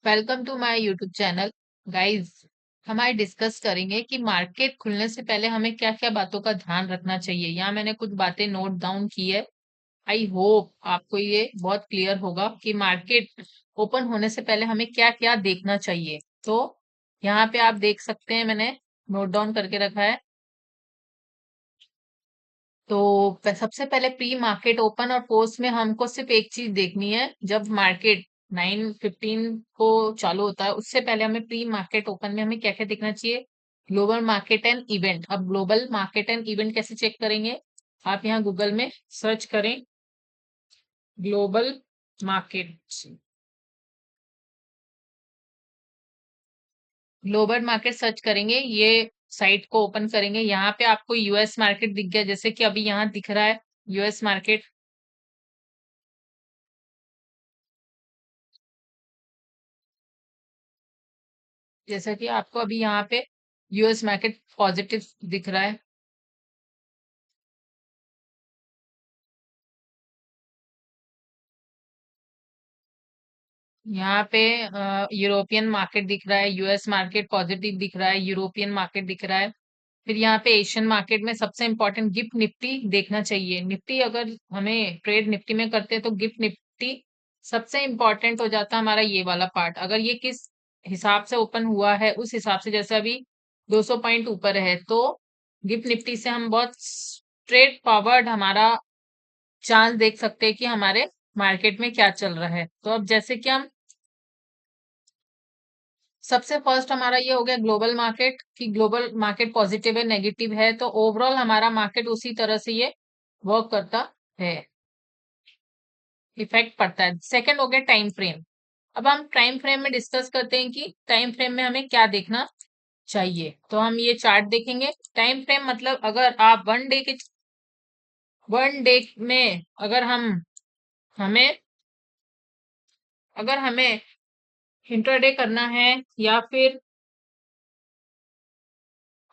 Welcome to my YouTube channel. Guys, हम आज discuss करेंगे कि मार्केट खुलने से पहले हमें क्या क्या बातों का ध्यान रखना चाहिए। यहाँ मैंने कुछ बातें नोट डाउन की है। आई होप आपको ये बहुत क्लियर होगा कि मार्केट ओपन होने से पहले हमें क्या क्या देखना चाहिए। तो यहाँ पे आप देख सकते हैं, मैंने नोट डाउन करके रखा है। तो सबसे पहले प्री मार्केट ओपन और पोस्ट में हमको सिर्फ एक चीज देखनी है। जब मार्केट 9:15 को चालू होता है, उससे पहले हमें प्री मार्केट ओपन में हमें क्या क्या देखना चाहिए। Global market and event. अब ग्लोबल मार्केट एंड इवेंट कैसे चेक करेंगे? आप यहाँ गूगल में सर्च करें global market. Global market search करेंगे, ये साइट को ओपन करेंगे। यहाँ पे आपको यूएस मार्केट दिख गया, जैसे कि अभी यहाँ दिख रहा है यूएस मार्केट। जैसा कि आपको अभी यहाँ पे यूएस मार्केट पॉजिटिव दिख रहा है। यहाँ पे यूरोपियन मार्केट दिख रहा है, यूएस मार्केट पॉजिटिव दिख रहा है, यूरोपियन मार्केट दिख रहा है। फिर यहाँ पे एशियन मार्केट में सबसे इंपॉर्टेंट गिफ्ट निफ्टी देखना चाहिए। निफ्टी अगर हमें ट्रेड निफ्टी में करते हैं तो गिफ्ट निफ्टी सबसे इंपॉर्टेंट हो जाता है। हमारा ये वाला पार्ट, अगर ये किस हिसाब से ओपन हुआ है उस हिसाब से, जैसे अभी 200 पॉइंट ऊपर है, तो गिफ्ट निफ्टी से हम बहुत स्ट्रेट फॉरवर्ड हमारा चांस देख सकते हैं कि हमारे मार्केट में क्या चल रहा है। तो अब जैसे कि हम सबसे फर्स्ट हमारा ये हो गया ग्लोबल मार्केट, कि ग्लोबल मार्केट पॉजिटिव है नेगेटिव है, तो ओवरऑल हमारा मार्केट उसी तरह से ये वर्क करता है, इफेक्ट पड़ता है। सेकंड हो गया टाइम फ्रेम। अब हम टाइम फ्रेम में डिस्कस करते हैं कि टाइम फ्रेम में हमें क्या देखना चाहिए। तो हम ये चार्ट देखेंगे। टाइम फ्रेम मतलब अगर आप वन डे में अगर हमें हमें इंट्राडे करना है, या फिर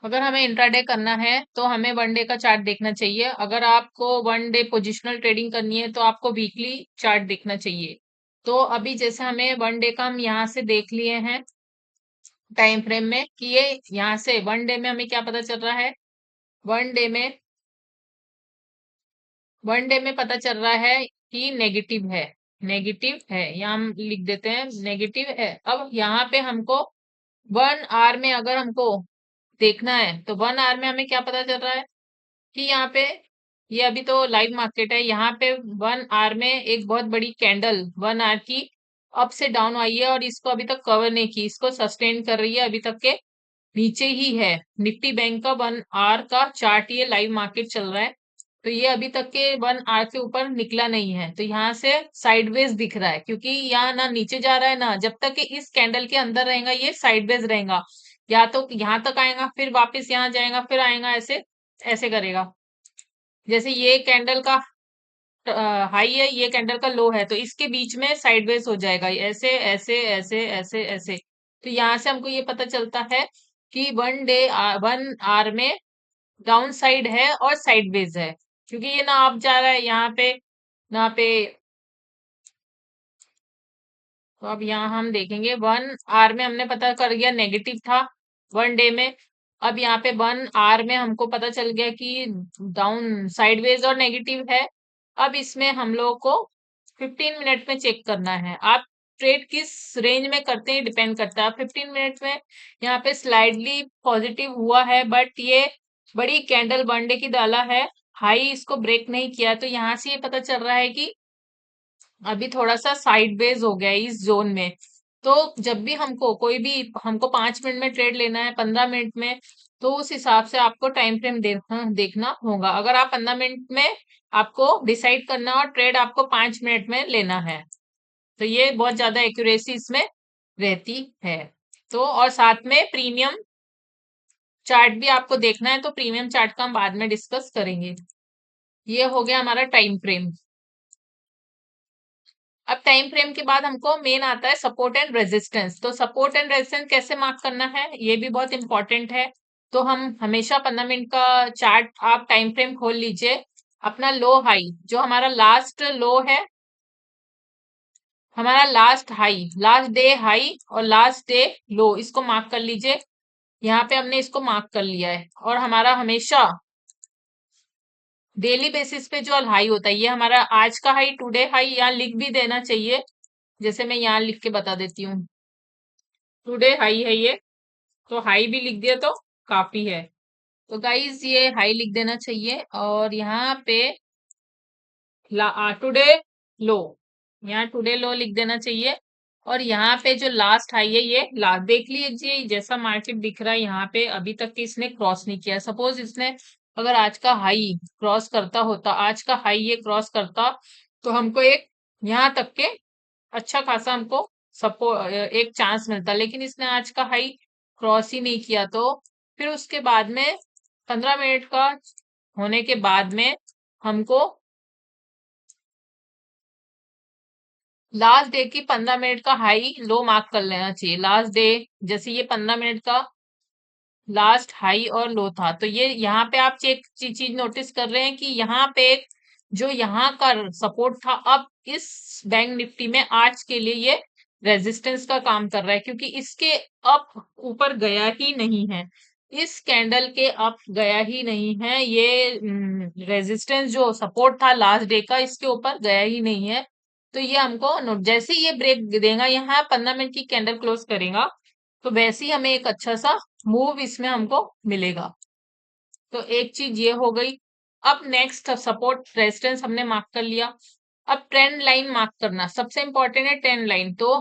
अगर हमें इंट्राडे करना है तो हमें वन डे का चार्ट देखना चाहिए। अगर आपको वन डे पोजिशनल ट्रेडिंग करनी है तो आपको वीकली चार्ट देखना चाहिए। तो अभी जैसे हमें वन डे का हम यहाँ से देख लिए हैं टाइम फ्रेम में, कि ये यहाँ से वन डे में हमें क्या पता चल रहा है। वन डे में वन डे में पता चल रहा है कि नेगेटिव है। नेगेटिव है, यहाँ हम लिख देते हैं नेगेटिव है। अब यहाँ पे हमको 1 आवर में अगर हमको देखना है तो 1 आवर में हमें क्या पता चल रहा है कि यहाँ पे, ये अभी तो लाइव मार्केट है, यहाँ पे 1 आवर में एक बहुत बड़ी कैंडल 1 आवर की अप से डाउन आई है और इसको अभी तक कवर नहीं की, इसको सस्टेन कर रही है, अभी तक के नीचे ही है। निफ्टी बैंक का 1 आवर का चार्ट, ये लाइव मार्केट चल रहा है, तो ये अभी तक के 1 आवर के ऊपर निकला नहीं है, तो यहाँ से साइडवेज दिख रहा है, क्योंकि यहाँ ना नीचे जा रहा है ना, जब तक कि इस कैंडल के अंदर रहेगा ये साइडवेज रहेगा। या तो यहाँ तक आएगा, फिर वापस यहाँ जाएगा, फिर आएगा, ऐसे ऐसे करेगा। जैसे ये कैंडल का हाई है, ये कैंडल का लो है, तो इसके बीच में साइडवेज हो जाएगा, ऐसे ऐसे ऐसे ऐसे ऐसे। तो यहाँ से हमको ये पता चलता है कि 1 आवर में डाउन साइड है और साइडवेज है, क्योंकि ये ना अप जा रहा है यहाँ पे ना पे। तो अब यहाँ हम देखेंगे 1 आवर में हमने पता कर गया नेगेटिव था वन डे में। अब यहाँ पे 1 आवर में हमको पता चल गया कि डाउन साइडवेज और नेगेटिव है। अब इसमें हम लोग को 15 मिनट में चेक करना है। आप ट्रेड किस रेंज में करते हैं डिपेंड करता है। 15 मिनट में यहाँ पे स्लाइडली पॉजिटिव हुआ है, बट ये बड़ी कैंडल वन डे की डाला है, हाई इसको ब्रेक नहीं किया, तो यहाँ से ये पता चल रहा है कि अभी थोड़ा सा साइडवेज हो गया है इस जोन में। तो जब भी हमको 5 मिनट में ट्रेड लेना है, 15 मिनट में, तो उस हिसाब से आपको टाइम फ्रेम देखना होगा। अगर आप 15 मिनट में आपको डिसाइड करना और ट्रेड आपको 5 मिनट में लेना है, तो ये बहुत ज्यादा एक्यूरेसी इसमें रहती है। तो और साथ में प्रीमियम चार्ट भी आपको देखना है, तो प्रीमियम चार्ट का हम बाद में डिस्कस करेंगे। ये हो गया हमारा टाइम फ्रेम। अब टाइम फ्रेम के बाद हमको मेन आता है सपोर्ट एंड रेजिस्टेंस। तो सपोर्ट एंड रेजिस्टेंस कैसे मार्क करना है, ये भी बहुत इंपॉर्टेंट है। तो हम हमेशा 15 मिनट का चार्ट, आप टाइम फ्रेम खोल लीजिए, अपना लो हाई जो हमारा लास्ट लो है, हमारा last high, last day high और लास्ट डे लो, इसको मार्क कर लीजिए। यहाँ पे हमने इसको मार्क कर लिया है। और हमारा हमेशा डेली बेसिस पे जो हाई होता है, ये हमारा आज का हाई, टुडे हाई यहाँ लिख भी देना चाहिए। जैसे मैं यहाँ लिख के बता देती हूँ, टुडे हाई है ये, तो हाई भी लिख दिया तो काफी है। तो गाइज ये हाई लिख देना चाहिए। और यहाँ पे टुडे लो, यहाँ टुडे लो लिख देना चाहिए। और यहाँ पे जो लास्ट हाई है, ये लास्ट देख लीजिए, जैसा मार्केट दिख रहा है यहाँ पे अभी तक इसने क्रॉस नहीं किया। सपोज इसने अगर आज का हाई क्रॉस करता होता, आज का हाई ये क्रॉस करता, तो हमको एक यहाँ तक के अच्छा खासा हमको एक चांस मिलता। लेकिन इसने आज का हाई क्रॉस ही नहीं किया, तो फिर उसके बाद में 15 मिनट का होने के बाद में हमको लास्ट डे की 15 मिनट का हाई लो मार्क कर लेना चाहिए। लास्ट डे जैसे ये 15 मिनट का लास्ट हाई और लो था, तो ये यहाँ पे आप चीज नोटिस कर रहे हैं कि यहाँ पे जो यहाँ का सपोर्ट था, अब इस बैंक निफ्टी में आज के लिए ये रेजिस्टेंस का काम कर रहा है, क्योंकि इसके अप ऊपर गया ही नहीं है, इस कैंडल के अप गया ही नहीं है। ये रेजिस्टेंस जो सपोर्ट था लास्ट डे का, इसके ऊपर गया ही नहीं है। तो ये हमको जैसे ही ये ब्रेक देगा, यहाँ 15 मिनट की कैंडल क्लोज करेगा, तो वैसे ही हमें एक अच्छा सा मूव इसमें हमको मिलेगा। तो एक चीज ये हो गई। अब नेक्स्ट सपोर्ट रेजिस्टेंस हमने मार्क कर लिया। अब ट्रेंड लाइन मार्क करना सबसे इंपॉर्टेंट है, ट्रेंड लाइन। तो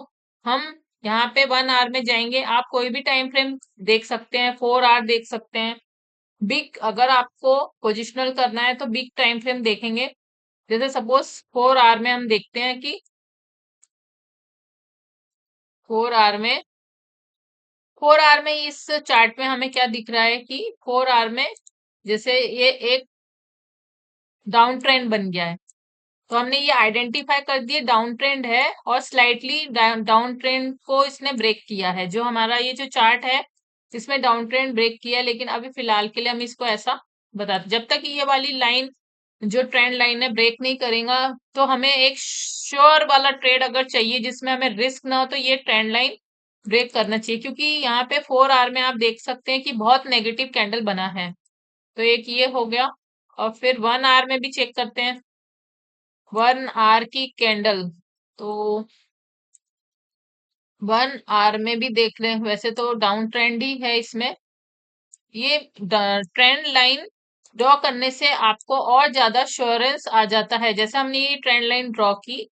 हम यहाँ पे 1 आवर में जाएंगे, आप कोई भी टाइम फ्रेम देख सकते हैं, 4 आवर देख सकते हैं। बिग अगर आपको पोजिशनल करना है तो बिग टाइम फ्रेम देखेंगे। जैसे सपोज 4 आवर में हम देखते हैं कि 4 आवर में 4 आवर में इस चार्ट में हमें क्या दिख रहा है कि 4 आवर में जैसे ये एक डाउन ट्रेंड बन गया है। तो हमने ये आइडेंटिफाई कर दिए डाउन ट्रेंड है, और स्लाइटली डाउन ट्रेंड को इसने ब्रेक किया है। जो हमारा ये जो चार्ट है, इसमें डाउन ट्रेंड ब्रेक किया है, लेकिन अभी फिलहाल के लिए हम इसको ऐसा बताते, जब तक ये वाली लाइन जो ट्रेंड लाइन है ब्रेक नहीं करेगा, तो हमें एक श्योर वाला ट्रेड अगर चाहिए जिसमें हमें रिस्क ना हो, तो ये ट्रेंड लाइन ब्रेक करना चाहिए। क्योंकि यहाँ पे 4 आवर में आप देख सकते हैं कि बहुत नेगेटिव कैंडल बना है। तो एक ये हो गया। और फिर 1 आवर में भी चेक करते हैं, 1 आवर की कैंडल। तो 1 आवर में भी देख लें, वैसे तो डाउन ट्रेंड ही है इसमें। ये ट्रेंड लाइन ड्रॉ करने से आपको और ज्यादा श्योरेंस आ जाता है। जैसे हमने ये ट्रेंड लाइन ड्रॉ की,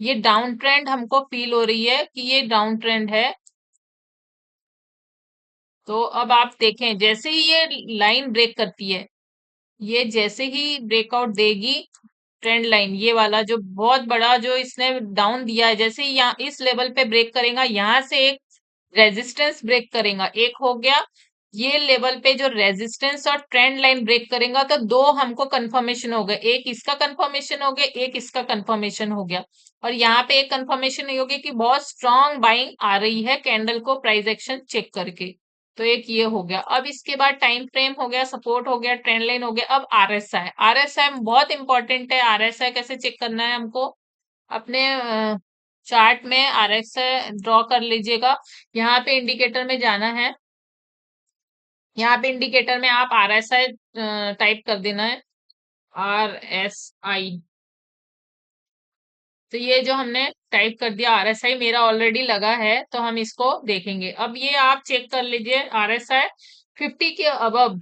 ये डाउन ट्रेंड हमको फील हो रही है कि ये डाउन ट्रेंड है। तो अब आप देखें, जैसे ही ये लाइन ब्रेक करती है, ये जैसे ही ब्रेकआउट देगी ट्रेंड लाइन, ये वाला जो बहुत बड़ा जो इसने डाउन दिया है, जैसे ही यहाँ इस लेवल पे ब्रेक करेगा, यहाँ से एक रेजिस्टेंस ब्रेक करेगा, एक हो गया। ये लेवल पे जो रेजिस्टेंस और ट्रेंड लाइन ब्रेक करेगा, तो दो हमको कंफर्मेशन हो गए, एक इसका कंफर्मेशन हो गया, एक इसका कंफर्मेशन हो गया। और यहाँ पे एक कंफर्मेशन ये हो गया कि बहुत स्ट्रांग बाइंग आ रही है कैंडल को प्राइस एक्शन चेक करके। तो एक ये हो गया। अब इसके बाद टाइम फ्रेम हो गया, सपोर्ट हो गया, ट्रेंड लाइन हो गया। अब आरएसआई, आरएसआई बहुत इंपॉर्टेंट है। आरएसआई कैसे चेक करना है हमको, अपने चार्ट में आरएसआई ड्रॉ कर लीजिएगा। यहाँ पे इंडिकेटर में जाना है, यहाँ पे इंडिकेटर में आप आरएसआई टाइप कर देना है, आरएसआई। तो ये जो हमने टाइप कर दिया आरएसआई, मेरा ऑलरेडी लगा है, तो हम इसको देखेंगे। अब ये आप चेक कर लीजिए आरएसआई 50 के अबव।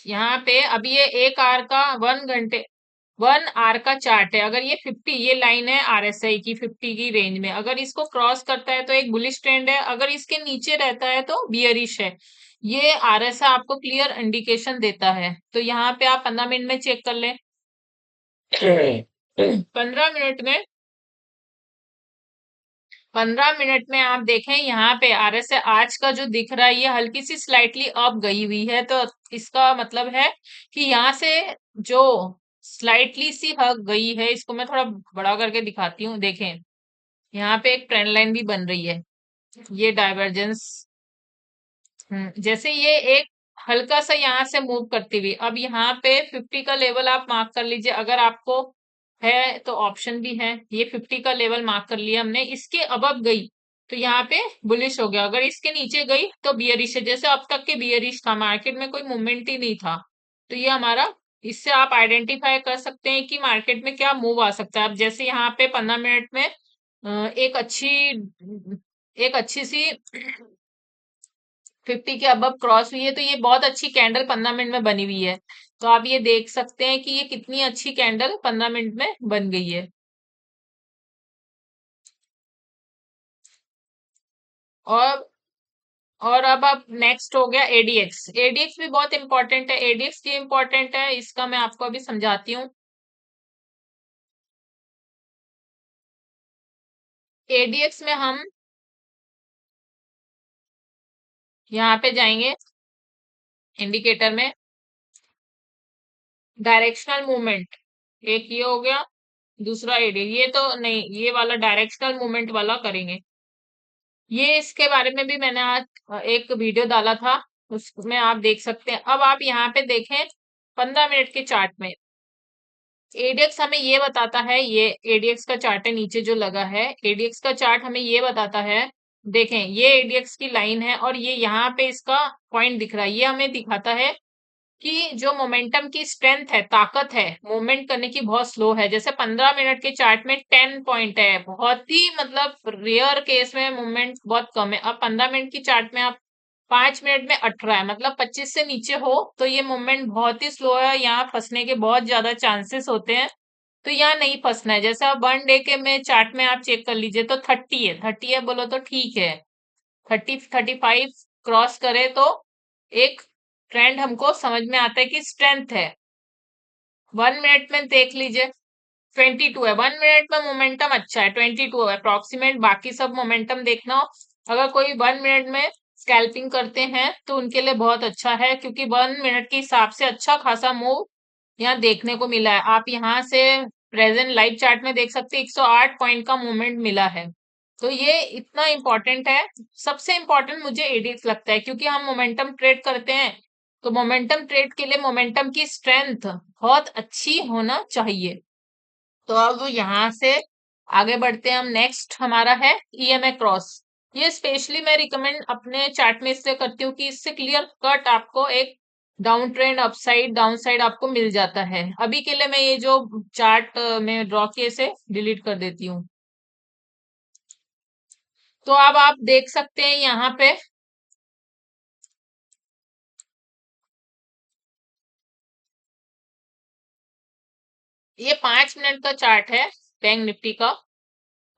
यहाँ पे अभी ये 1 आवर का 1 घंटे 1 आवर का चार्ट है। अगर ये 50, ये लाइन है आरएसआई की 50 की रेंज में, अगर इसको क्रॉस करता है तो एक बुलिश ट्रेंड है, अगर इसके नीचे रहता है तो बियरिश है। ये आरएसआई आपको क्लियर इंडिकेशन देता है। तो यहाँ पे आप 15 मिनट में चेक कर लें। 15 मिनट में 15 मिनट में आप देखें, यहाँ पे आरएसआई आज का जो दिख रहा है, ये हल्की सी स्लाइटली अप गई हुई है। तो इसका मतलब है कि यहाँ से जो स्लाइटली सी हक गई है, इसको मैं थोड़ा बड़ा करके दिखाती हूँ, देखें। यहाँ पे एक ट्रेंड लाइन भी बन रही है, ये डाइवर्जेंस। जैसे ये एक हल्का सा यहाँ से मूव करती हुई, अब यहाँ पे 50 का लेवल आप मार्क कर लीजिए। अगर आपको है तो ऑप्शन भी है। ये 50 का लेवल मार्क कर लिया हमने। इसके अबव गई तो यहाँ पे बुलिश हो गया, अगर इसके नीचे गई तो बियरिश है। जैसे अब तक के बियरिश था, मार्केट में कोई मूवमेंट ही नहीं था, तो ये हमारा, इससे आप आइडेंटिफाई कर सकते हैं कि मार्केट में क्या मूव आ सकता है। अब जैसे यहाँ पे 15 मिनट में एक अच्छी सी 50 के अबव क्रॉस हुई है, तो ये बहुत अच्छी कैंडल 15 मिनट में बनी हुई है। तो आप ये देख सकते हैं कि ये कितनी अच्छी कैंडल 15 मिनट में बन गई है। और और अब नेक्स्ट हो गया एडीएक्स। एडीएक्स भी बहुत इंपॉर्टेंट है। एडीएक्स क्यों इंपॉर्टेंट है इसका मैं आपको अभी समझाती हूँ। एडीएक्स में हम यहाँ पे जाएंगे, इंडिकेटर में डायरेक्शनल मूवमेंट, एक ये हो गया, दूसरा एडी, ये तो नहीं, ये वाला डायरेक्शनल मूवमेंट वाला करेंगे। ये इसके बारे में भी मैंने आज एक वीडियो डाला था, उसमें आप देख सकते हैं। अब आप यहाँ पे देखें 15 मिनट के चार्ट में एडीएक्स हमें ये बताता है, ये एडीएक्स का चार्ट है नीचे जो लगा है। एडीएक्स का चार्ट हमें ये बताता है, देखें ये एडीएक्स की लाइन है और ये यहाँ पे इसका पॉइंट दिख रहा है। ये हमें दिखाता है कि जो मोमेंटम की स्ट्रेंथ है, ताकत है मूवमेंट करने की, बहुत स्लो है। जैसे 15 मिनट के चार्ट में 10 पॉइंट है, बहुत ही मतलब रेयर केस में मूवमेंट बहुत कम है। अब 15 मिनट की चार्ट में आप 5 मिनट में 18 है, मतलब 25 से नीचे हो तो ये मूवमेंट बहुत ही स्लो है, यहाँ फंसने के बहुत ज्यादा चांसेस होते हैं। तो यहाँ नहीं फंसना है। जैसे आप 1 डे के में चार्ट में आप चेक कर लीजिए तो 30 है, 30 है बोलो तो ठीक है। 30-35 क्रॉस करे तो एक ट्रेंड हमको समझ में आता है कि स्ट्रेंथ है। 1 मिनट में देख लीजिए 22 है, 1 मिनट में मोमेंटम अच्छा है, 22 है अप्रोक्सीमेट। बाकी सब मोमेंटम देखना हो, अगर कोई 1 मिनट में स्कैल्पिंग करते हैं तो उनके लिए बहुत अच्छा है, क्योंकि 1 मिनट के हिसाब से अच्छा खासा मूव यहाँ देखने को मिला है। आप यहाँ से प्रेजेंट लाइव चार्ट में देख सकते हैं 108 पॉइंट का मूवमेंट मिला है। तो ये इतना इंपॉर्टेंट है। सबसे इंपॉर्टेंट मुझे एडीएक्स लगता है, क्योंकि हम मोमेंटम ट्रेड करते हैं, तो मोमेंटम ट्रेड के लिए मोमेंटम की स्ट्रेंथ बहुत अच्छी होना चाहिए। तो अब यहाँ से आगे बढ़ते हैं हम। नेक्स्ट हमारा है ईएमए क्रॉस। ये स्पेशली मैं रिकमेंड अपने चार्ट में इसलिए करती हूँ कि इससे क्लियर कट आपको एक down trend, upside, down side आपको मिल जाता है। अभी के लिए मैं ये जो चार्ट में ड्रॉ किए से डिलीट कर देती हूँ। तो अब आप देख सकते हैं यहाँ पे ये 5 मिनट का चार्ट है बैंक निफ्टी का।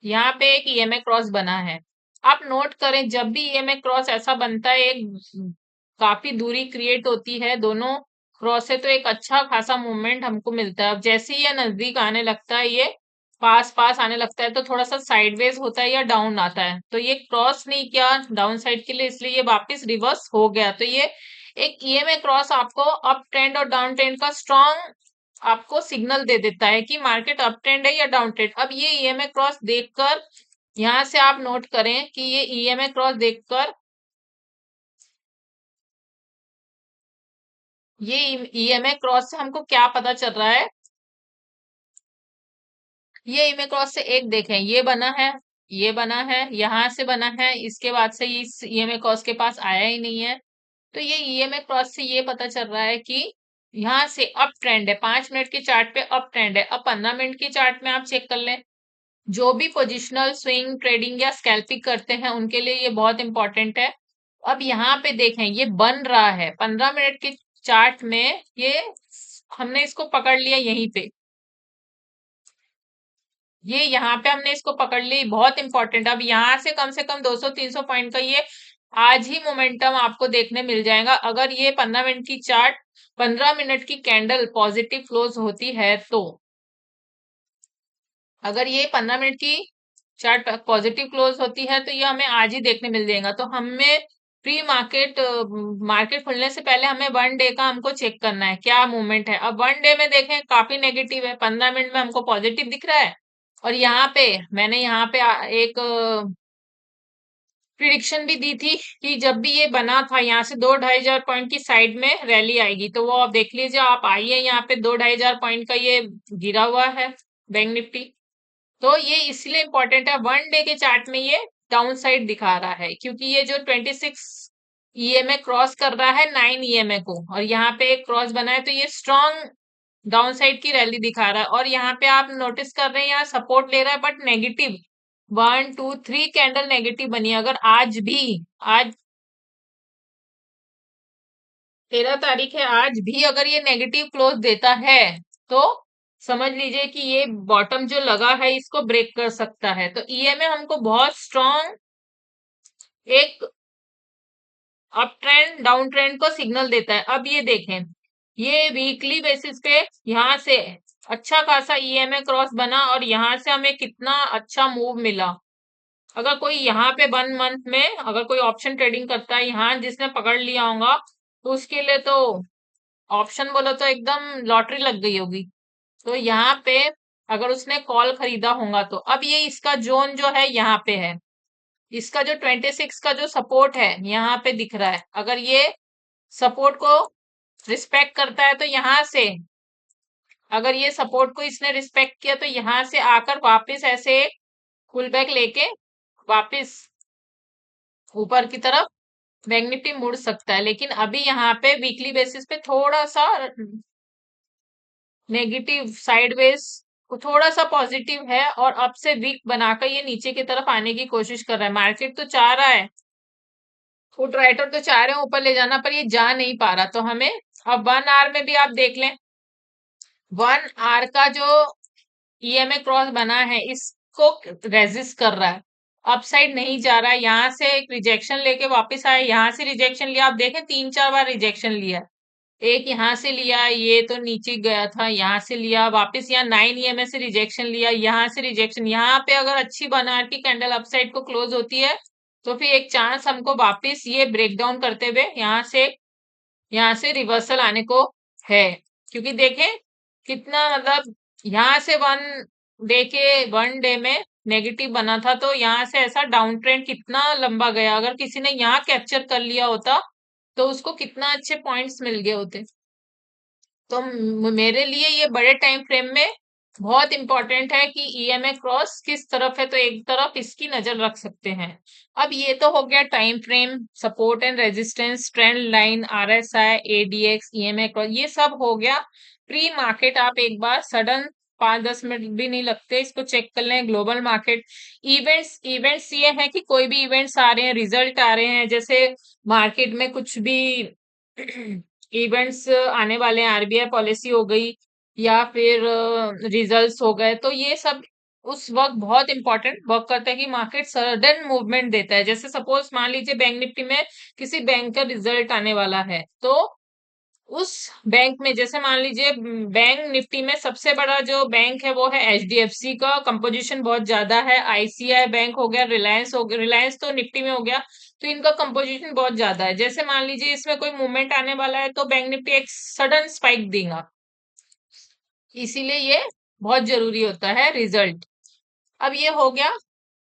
यहाँ पे एक ईएमए क्रॉस बना है। आप नोट करें, जब भी ईएमए क्रॉस ऐसा बनता है, एक काफी दूरी क्रिएट होती है दोनों क्रॉस से, तो एक अच्छा खासा मूवमेंट हमको मिलता है। अब जैसे ही ये नजदीक आने लगता है, ये पास पास आने लगता है, तो थोड़ा सा साइडवेज होता है या डाउन आता है। तो ये क्रॉस नहीं किया डाउन साइड के लिए, इसलिए ये वापस रिवर्स हो गया। तो ये एक ईएमए क्रॉस आपको अप ट्रेंड और डाउन ट्रेंड का स्ट्रॉन्ग आपको सिग्नल दे देता है कि मार्केट अप ट्रेंड है या डाउन ट्रेंड। अब ये ईएमए क्रॉस देखकर, यहाँ से आप नोट करें कि ये ईएमए क्रॉस देखकर, ये ईएमए क्रॉस से हमको क्या पता चल रहा है। ये ईएमए क्रॉस से एक देखें, ये बना है, ये बना है, यहाँ से बना है, इसके बाद से इस ईएमए क्रॉस के पास आया ही नहीं है। तो ये ईएमए क्रॉस से ये पता चल रहा है कि यहाँ से अप ट्रेंड है। 5 मिनट के चार्ट पे अप ट्रेंड है। अब 15 मिनट के चार्ट में आप चेक कर लें, जो भी पोजिशनल स्विंग ट्रेडिंग या स्कैल्पिंग करते हैं उनके लिए ये बहुत इंपॉर्टेंट है। अब यहाँ पे देखें, ये बन रहा है 15 मिनट के चार्ट में, ये हमने इसको पकड़ लिया यहीं पे, ये यहाँ पे हमने इसको पकड़ ली, बहुत इंपॉर्टेंट। अब यहाँ से कम 200-300 पॉइंट का ये आज ही मोमेंटम आपको देखने मिल जाएगा, अगर ये 15 मिनट की चार्ट, 15 मिनट की कैंडल पॉजिटिव क्लोज होती है तो। अगर ये 15 मिनट की चार्ट पॉजिटिव क्लोज होती है तो ये हमें आज ही देखने मिल जाएगा। तो हमें प्री मार्केट, मार्केट खुलने से पहले हमें 1 डे का हमको चेक करना है क्या मूवमेंट है। अब 1 डे में देखें काफी नेगेटिव है, 15 मिनट में हमको पॉजिटिव दिख रहा है। और यहाँ पे मैंने यहाँ पे एक प्रिडिक्शन भी दी थी कि जब भी ये बना था, यहाँ से 2-2.5 हजार पॉइंट की साइड में रैली आएगी, तो वो आप देख लीजिए, आप आइए यहाँ पे 2-2.5 हजार पॉइंट का ये गिरा हुआ है। Bank Nifty. तो ये इसलिए इंपॉर्टेंट है, 1 डे के चार्ट में ये डाउन साइड दिखा रहा है क्योंकि ये जो 26 ईएमए क्रॉस कर रहा है 9 ईएमए को, और यहाँ पे एक क्रॉस बना है, तो ये स्ट्रॉन्ग डाउन साइड की रैली दिखा रहा है। और यहाँ पे आप नोटिस कर रहे हैं यहाँ सपोर्ट ले रहा है बट नेगेटिव, 1 2 3 कैंडल नेगेटिव बनी है। अगर आज भी, आज 13 तारीख है, आज भी अगर ये नेगेटिव क्लोज देता है तो समझ लीजिए कि ये बॉटम जो लगा है इसको ब्रेक कर सकता है। तो ईएमए हमको बहुत स्ट्रॉन्ग एक अप ट्रेंड डाउन ट्रेंड को सिग्नल देता है। अब ये देखें, ये वीकली बेसिस पे यहाँ से अच्छा खासा ईएमए क्रॉस बना और यहाँ से हमें कितना अच्छा मूव मिला। अगर कोई यहाँ पे 1 मंथ में अगर कोई ऑप्शन ट्रेडिंग करता है यहाँ जिसने पकड़ लिया होगा, तो उसके लिए तो ऑप्शन बोलो तो एकदम लॉटरी लग गई होगी। तो यहाँ पे अगर उसने कॉल खरीदा होगा, तो अब ये इसका जोन जो है यहाँ पे है, इसका जो 26 का जो सपोर्ट है यहाँ पे दिख रहा है। अगर ये सपोर्ट को रिस्पेक्ट करता है तो यहाँ से, अगर ये सपोर्ट को इसने रिस्पेक्ट किया तो यहाँ से आकर वापस ऐसे पुल बैक लेके वापस ऊपर की तरफ बैंक निफ्टी मुड़ सकता है। लेकिन अभी यहाँ पे वीकली बेसिस पे थोड़ा सा नेगेटिव साइडवेज, थोड़ा सा पॉजिटिव है और अब से वीक बनाकर ये नीचे की तरफ आने की कोशिश कर रहा है। मार्केट तो चाह रहा है, फुट राइटर तो चाह रहे हैं ऊपर ले जाना, पर ये जा नहीं पा रहा। तो हमें अब 1 आवर में भी आप देख लें, 1 आवर का जो ईएमए क्रॉस बना है इसको रेजिस्ट कर रहा है, अपसाइड नहीं जा रहा है। यहाँ से एक रिजेक्शन लेके वापस आया, यहाँ से रिजेक्शन लिया, आप देखें 3 4 बार रिजेक्शन लिया। एक यहाँ से लिया, ये तो नीचे गया था, यहाँ से लिया वापस, यहाँ 9 ईएमए से रिजेक्शन लिया, यहाँ से रिजेक्शन। यहाँ पे अगर अच्छी बनार की कैंडल अपसाइड को क्लोज होती है तो फिर एक चांस हमको वापस ये ब्रेक डाउन करते हुए यहाँ से रिवर्सल आने को है। क्योंकि देखें कितना, मतलब यहाँ से 1 डे में नेगेटिव बना था, तो यहाँ से ऐसा डाउन ट्रेंड कितना लंबा गया। अगर किसी ने यहाँ कैप्चर कर लिया होता तो उसको कितना अच्छे पॉइंट्स मिल गए होते। तो मेरे लिए ये बड़े टाइम फ्रेम में बहुत इंपॉर्टेंट है कि ईएमए क्रॉस किस तरफ है, तो एक तरफ इसकी नजर रख सकते हैं। अब ये तो हो गया time frame, support and resistance, trend line, RSI, ADX, EMA cross, ये सब हो गया। प्री मार्केट आप एक बार सडन 5 10 मिनट भी नहीं लगते, इसको चेक कर लें। ग्लोबल मार्केट इवेंट्स, इवेंट्स ये है कि कोई भी इवेंट्स आ रहे हैं, रिजल्ट आ रहे हैं, जैसे मार्केट में कुछ भी इवेंट्स आने वाले हैं, आरबीआई पॉलिसी हो गई या फिर रिजल्ट्स हो गए, तो ये सब उस वक्त बहुत इंपॉर्टेंट वर्क करता है कि मार्केट सडन मूवमेंट देता है। जैसे सपोज मान लीजिए बैंक निफ्टी में किसी बैंक का रिजल्ट आने वाला है, तो उस बैंक में जैसे मान लीजिए बैंक निफ्टी में सबसे बड़ा जो बैंक है वो है एचडीएफसी का, कंपोजिशन बहुत ज्यादा है। आईसीआई बैंक हो गया, रिलायंस हो गया, रिलायंस तो निफ्टी में हो गया, तो इनका कंपोजिशन बहुत ज्यादा है। जैसे मान लीजिए इसमें कोई मूवमेंट आने वाला है तो बैंक निफ्टी एक सडन स्पाइक देगा, इसीलिए ये बहुत जरूरी होता है रिजल्ट। अब ये हो गया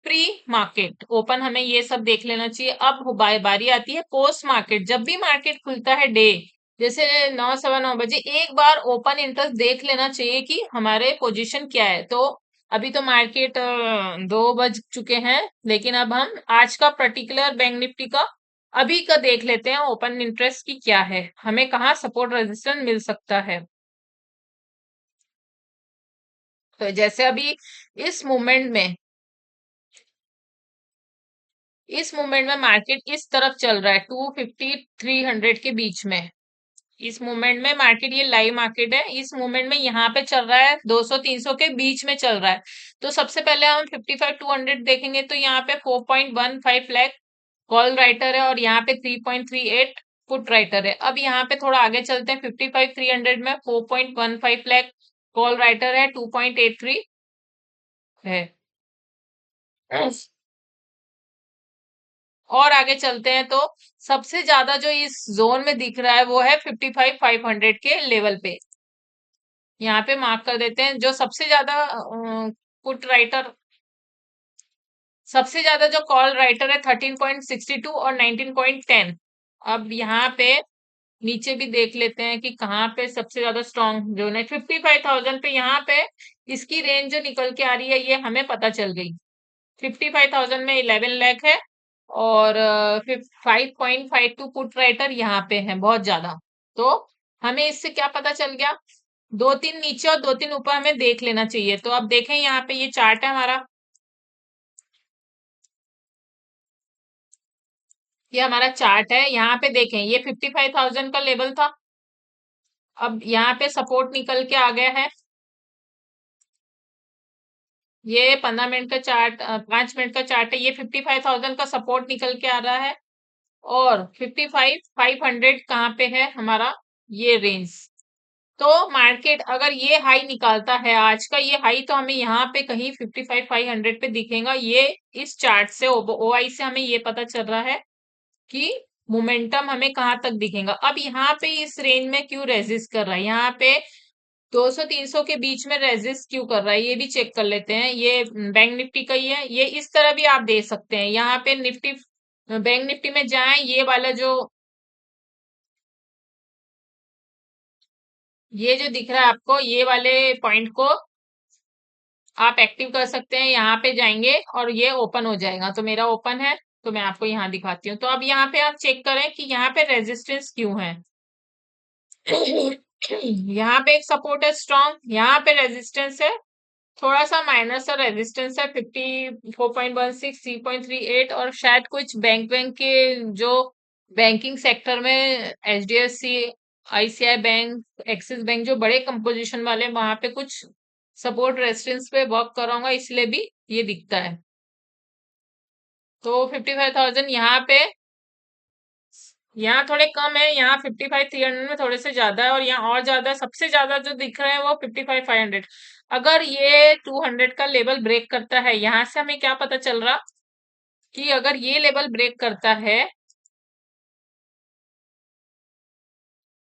प्री मार्केट ओपन, हमें ये सब देख लेना चाहिए। अब बारी आती है पोस्ट मार्केट। जब भी मार्केट खुलता है डे, जैसे 9 9:15 बजे, एक बार ओपन इंटरेस्ट देख लेना चाहिए कि हमारे पोजीशन क्या है। तो अभी तो मार्केट 2 बज चुके हैं, लेकिन अब हम आज का पर्टिकुलर बैंक निफ्टी का अभी का देख लेते हैं ओपन इंटरेस्ट की क्या है, हमें कहाँ सपोर्ट रेजिस्टेंस मिल सकता है। तो जैसे अभी इस मूवमेंट में मार्केट इस तरफ चल रहा है 250 300 के बीच में। इस मूवमेंट में मार्केट, ये लाइव मार्केट है, इस मूवमेंट में यहाँ पे चल रहा है 200 300 के बीच में चल रहा है। तो सबसे पहले हम 55 200 देखेंगे, तो यहाँ पे 4.15 लाख कॉल राइटर है और यहाँ पे 3.38 पुट राइटर है। अब यहाँ पे थोड़ा आगे चलते हैं, 55 300 में 4.15 लाख कॉल राइटर है, 2.83 है। और आगे चलते हैं तो सबसे ज्यादा जो इस जोन में दिख रहा है वो है 55 500 के लेवल पे। यहाँ पे मार्क कर देते हैं जो सबसे ज्यादा पुट राइटर, सबसे ज्यादा जो कॉल राइटर है 13.62 और 19.10। अब यहाँ पे नीचे भी देख लेते हैं कि कहाँ पे सबसे ज्यादा स्ट्रॉन्ग जोन है। 55,000 पे यहाँ पे इसकी रेंज जो निकल के आ रही है ये हमें पता चल गई। 55,000 में 11 लाख है और 5.52 पुट राइटर यहाँ पे है, बहुत ज्यादा। तो हमें इससे क्या पता चल गया, दो तीन नीचे और दो तीन ऊपर हमें देख लेना चाहिए। तो अब देखें यहाँ पे ये चार्ट है हमारा, ये हमारा चार्ट है। यहाँ पे देखें ये 55,000 का लेवल था, अब यहाँ पे सपोर्ट निकल के आ गया है। ये 15 मिनट का चार्ट, 5 मिनट का चार्ट है। ये 55,000 का सपोर्ट निकल के आ रहा है और 55,500 कहाँ पे है हमारा, ये रेंज। तो मार्केट अगर ये हाई निकालता है, आज का ये हाई, तो हमें यहाँ पे कहीं 55,500 पे दिखेगा। ये इस चार्ट से, ओआई से हमें ये पता चल रहा है कि मोमेंटम हमें कहाँ तक दिखेगा। अब यहाँ पे इस रेंज में क्यों रेजिस्ट कर रहा है, यहाँ पे 200-300 के बीच में रेजिस्ट क्यों कर रहा है, ये भी चेक कर लेते हैं। ये बैंक निफ्टी का ही है, ये इस तरह भी आप दे सकते हैं। यहाँ पे निफ्टी, बैंक निफ्टी में जाएं, ये वाला जो, ये जो दिख रहा है आपको, ये वाले पॉइंट को आप एक्टिव कर सकते हैं। यहाँ पे जाएंगे और ये ओपन हो जाएगा। तो मेरा ओपन है, तो मैं आपको यहाँ दिखाती हूँ। तो अब यहाँ पे आप चेक करें कि यहाँ पे रेजिस्टेंस क्यों है। यहाँ पे एक सपोर्ट है स्ट्रॉन्ग, यहाँ पे रेजिस्टेंस है थोड़ा सा माइनर सा रेजिस्टेंस है 54.16, 3.38। और शायद कुछ बैंक के जो बैंकिंग सेक्टर में HDFC, ICI bank, axis bank, जो बड़े कंपोजिशन वाले, वहां पे कुछ सपोर्ट रेजिस्टेंस पे वर्क कर रहा हूँ, इसलिए भी ये दिखता है। तो 55,000 यहाँ पे, यहाँ थोड़े कम है, यहाँ 55,300 में थोड़े से ज्यादा है, और यहाँ और ज्यादा, सबसे ज्यादा जो दिख रहे हैं वो 55,500। अगर ये 200 का लेवल ब्रेक करता है, यहाँ से हमें क्या पता चल रहा कि अगर ये लेवल ब्रेक करता है,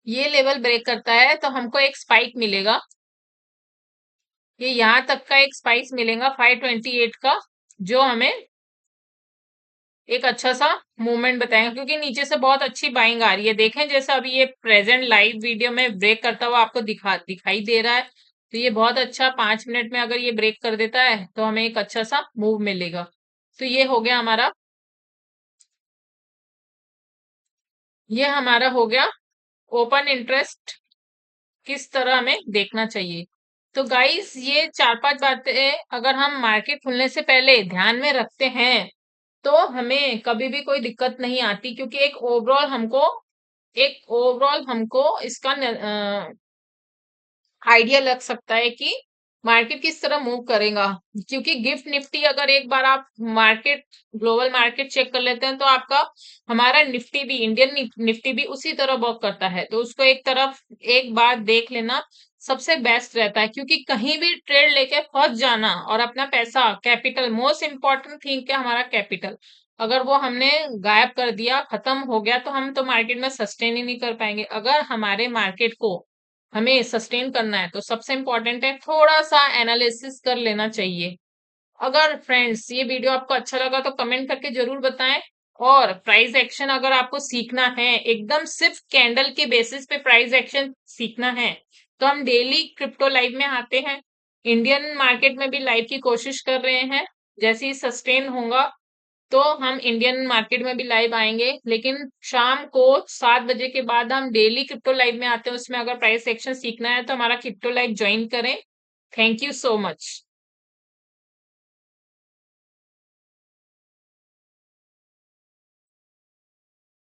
ये लेवल ब्रेक करता है, तो हमको एक स्पाइक मिलेगा। ये यहाँ तक का एक स्पाइक मिलेगा 528 का, जो हमें एक अच्छा सा मूवमेंट बताएगा, क्योंकि नीचे से बहुत अच्छी बाइंग आ रही है। देखें जैसे अभी ये प्रेजेंट लाइव वीडियो में ब्रेक करता हुआ आपको दिखाई दे रहा है। तो ये बहुत अच्छा, 5 मिनट में अगर ये ब्रेक कर देता है तो हमें एक अच्छा सा मूव मिलेगा। तो ये हो गया हमारा, ये हमारा हो गया ओपन इंटरेस्ट, किस तरह हमें देखना चाहिए। तो गाइस ये चार पांच बातें अगर हम मार्केट खुलने से पहले ध्यान में रखते हैं, तो हमें कभी भी कोई दिक्कत नहीं आती, क्योंकि एक ओवरऑल हमको इसका आइडिया लग सकता है कि मार्केट किस तरह मूव करेगा। क्योंकि गिफ्ट निफ्टी, अगर एक बार आप मार्केट, ग्लोबल मार्केट चेक कर लेते हैं, तो आपका हमारा निफ्टी भी, इंडियन निफ्टी भी उसी तरह वर्क करता है। तो उसको एक तरफ एक बार देख लेना सबसे बेस्ट रहता है, क्योंकि कहीं भी ट्रेड लेके फंस जाना और अपना पैसा, कैपिटल, मोस्ट इंपॉर्टेंट थिंग क्या, हमारा कैपिटल, अगर वो हमने गायब कर दिया, खत्म हो गया, तो हम तो मार्केट में सस्टेन ही नहीं कर पाएंगे। अगर हमारे मार्केट को हमें सस्टेन करना है, तो सबसे इम्पोर्टेंट है थोड़ा सा एनालिसिस कर लेना चाहिए। अगर फ्रेंड्स ये वीडियो आपको अच्छा लगा तो कमेंट करके जरूर बताएं। और प्राइस एक्शन अगर आपको सीखना है, एकदम सिर्फ कैंडल के बेसिस पे प्राइस एक्शन सीखना है, तो हम डेली क्रिप्टो लाइव में आते हैं। इंडियन मार्केट में भी लाइव की कोशिश कर रहे हैं। जैसे ही सस्टेन होगा तो हम इंडियन मार्केट में भी लाइव आएंगे, लेकिन शाम को 7 बजे के बाद हम डेली क्रिप्टो लाइव में आते हैं। उसमें अगर प्राइस एक्शन सीखना है तो हमारा क्रिप्टो लाइव ज्वाइन करें। Thank you so much.